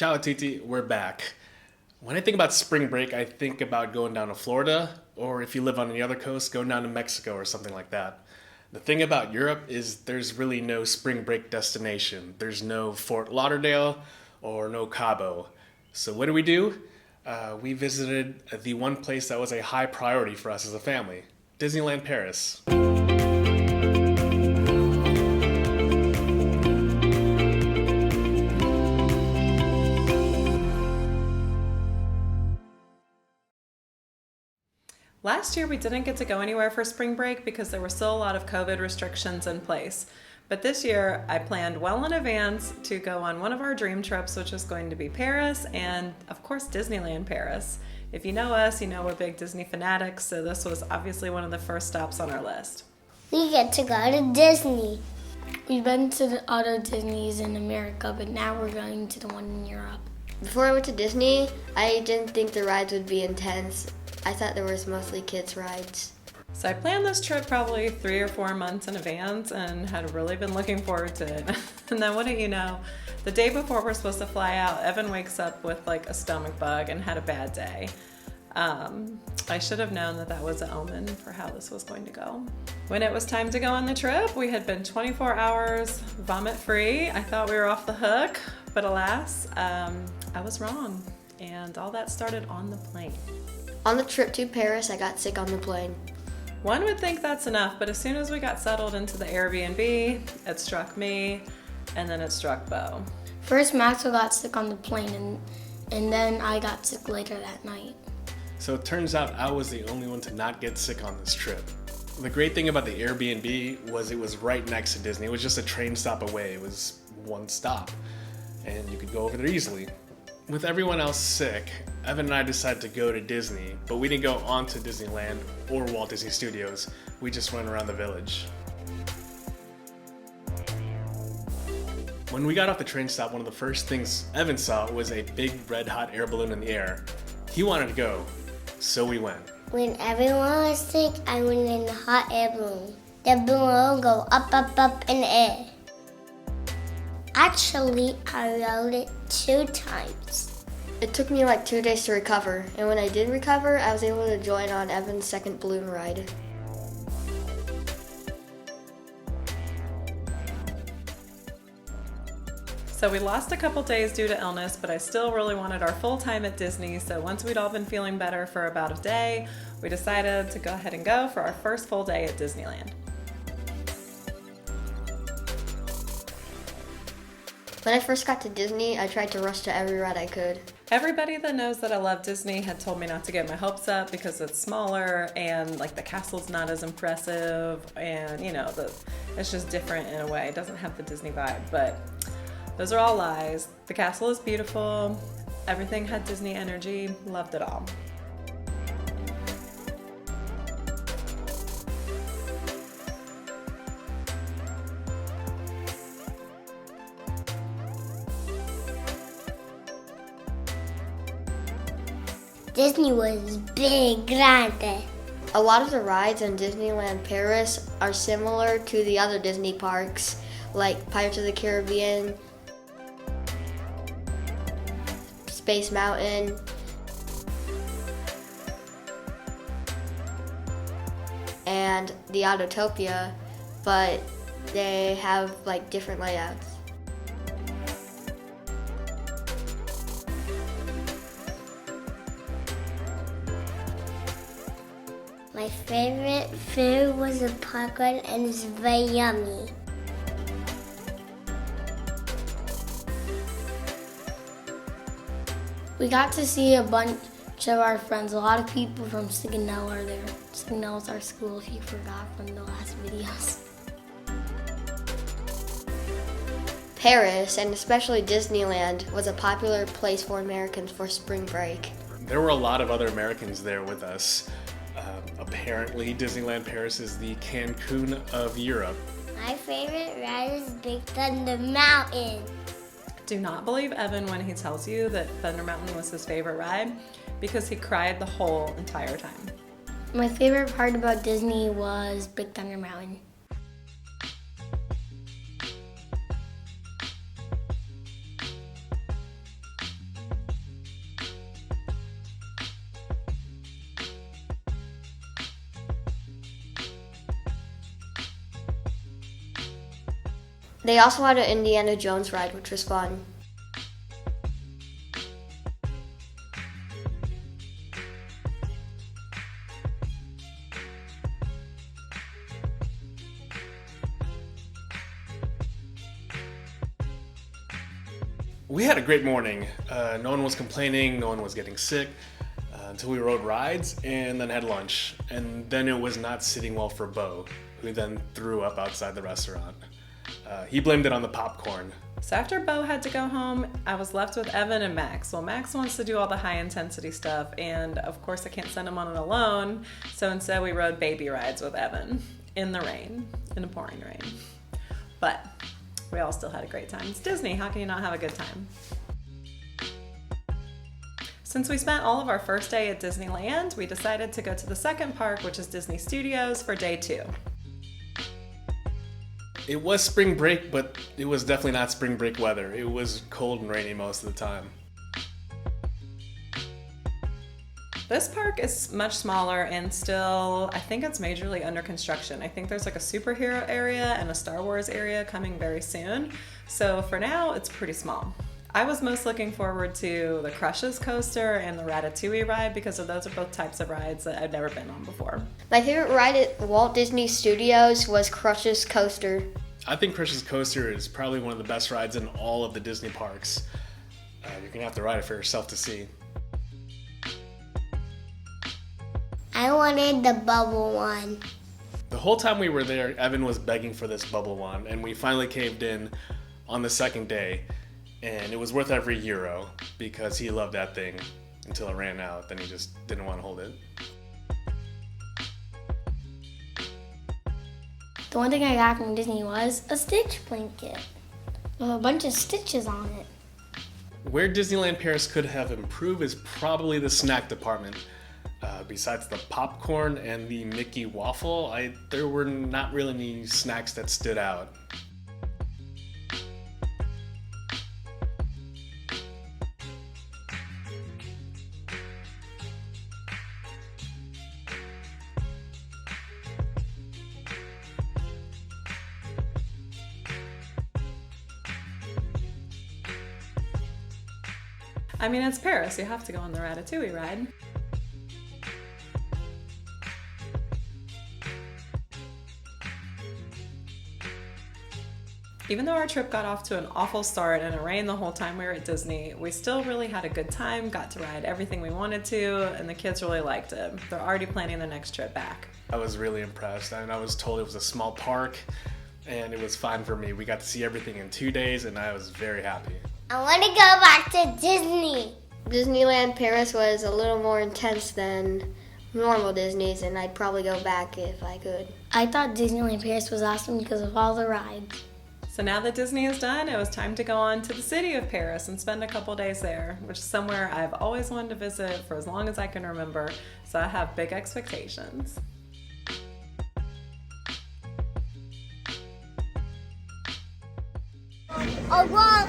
Ciao Titi, we're back. When I think about spring break, I think about going down to Florida, or if you live on the other coast, going down to Mexico or something like that. The thing about Europe is there's really no spring break destination. There's no Fort Lauderdale or no Cabo. So what do? We visited the one place that was a high priority for us as a family, Disneyland Paris. Last year we didn't get to go anywhere for spring break because there were still a lot of COVID restrictions in place. But this year I planned well in advance to go on one of our dream trips, which is going to be Paris and of course Disneyland Paris. If you know us, you know we're big Disney fanatics, so this was obviously one of the first stops on our list. We get to go to Disney. We've been to the other Disneys in America, but now we're going to the one in Europe. Before I went to Disney, I didn't think the rides would be intense. I thought there was mostly kids' rides. So I planned this trip probably 3 or 4 months in advance and had really been looking forward to it. And then wouldn't you know, the day before we're supposed to fly out, Evan wakes up with like a stomach bug and had a bad day. I should have known that that was an omen for how this was going to go. When it was time to go on the trip, we had been 24 hours vomit-free. I thought we were off the hook, but alas, I was wrong. And all that started on the plane. On the trip to Paris, I got sick on the plane. One would think that's enough, but as soon as we got settled into the Airbnb, it struck me, and then it struck Bo. First, Maxwell got sick on the plane, and then I got sick later that night. So it turns out I was the only one to not get sick on this trip. The great thing about the Airbnb was it was right next to Disney. It was just a train stop away. It was one stop, and you could go over there easily. With everyone else sick, Evan and I decided to go to Disney, but we didn't go on to Disneyland or Walt Disney Studios. We just went around the village. When we got off the train stop, one of the first things Evan saw was a big red hot air balloon in the air. He wanted to go, so we went. When everyone was sick, I went in the hot air balloon. The balloon will go up, up, up in the air. Actually, I rode it 2 times. It took me like 2 days to recover, and when I did recover, I was able to join on Evan's second balloon ride. So we lost a couple days due to illness, but I still really wanted our full time at Disney. So once we'd all been feeling better for about a day, we decided to go ahead and go for our first full day at Disneyland. When I first got to Disney, I tried to rush to every ride I could. Everybody that knows that I love Disney had told me not to get my hopes up because it's smaller and like the castle's not as impressive and you know, it's just different in a way. It doesn't have the Disney vibe, but those are all lies. The castle is beautiful. Everything had Disney energy. Loved it all. Disney was big, grande. A lot of the rides in Disneyland Paris are similar to the other Disney parks, like Pirates of the Caribbean, Space Mountain, and the Autotopia, but they have like different layouts. My favorite food was a popcorn and it's very yummy. We got to see a bunch of our friends. A lot of people from Signal are there. Signal is our school, if you forgot from the last videos. Paris, and especially Disneyland, was a popular place for Americans for spring break. There were a lot of other Americans there with us. Apparently, Disneyland Paris is the Cancun of Europe. My favorite ride is Big Thunder Mountain. Do not believe Evan when he tells you that Thunder Mountain was his favorite ride because he cried the whole entire time. My favorite part about Disney was Big Thunder Mountain. They also had an Indiana Jones ride, which was fun. We had a great morning. No one was complaining, no one was getting sick until we rode rides and then had lunch. And then it was not sitting well for Bo, who then threw up outside the restaurant. He blamed it on the popcorn. So after Bo had to go home, I was left with Evan and Max. Well, Max wants to do all the high intensity stuff, and of course I can't send him on it alone. So instead we rode baby rides with Evan in the rain, in the pouring rain. But we all still had a great time. It's Disney, how can you not have a good time? Since we spent all of our first day at Disneyland, we decided to go to the second park, which is Disney Studios, for day 2. It was spring break, but it was definitely not spring break weather. It was cold and rainy most of the time. This park is much smaller and still, I think it's majorly under construction. I think there's like a superhero area and a Star Wars area coming very soon. So for now, it's pretty small. I was most looking forward to the Crushes coaster and the Ratatouille ride because those are both types of rides that I've never been on before. My favorite ride at Walt Disney Studios was Crush's Coaster. I think Crush's Coaster is probably one of the best rides in all of the Disney parks. You're gonna have to ride it for yourself to see. I wanted the bubble one. The whole time we were there, Evan was begging for this bubble one, and we finally caved in on the second day. And it was worth every euro because he loved that thing until it ran out. Then he just didn't want to hold it. The one thing I got from Disney was a Stitch blanket with a bunch of stitches on it. Where Disneyland Paris could have improved is probably the snack department. Besides the popcorn and the Mickey waffle, there were not really any snacks that stood out. I mean, it's Paris, you have to go on the Ratatouille ride. Even though our trip got off to an awful start and it rained the whole time we were at Disney, we still really had a good time, got to ride everything we wanted to, and the kids really liked it. They're already planning their next trip back. I was really impressed. I was told it was a small park, and it was fine for me. We got to see everything in 2 days, and I was very happy. I want to go back to Disney. Disneyland Paris was a little more intense than normal Disney's, and I'd probably go back if I could. I thought Disneyland Paris was awesome because of all the rides. So now that Disney is done, it was time to go on to the city of Paris and spend a couple days there, which is somewhere I've always wanted to visit for as long as I can remember, so I have big expectations. Oh, wow.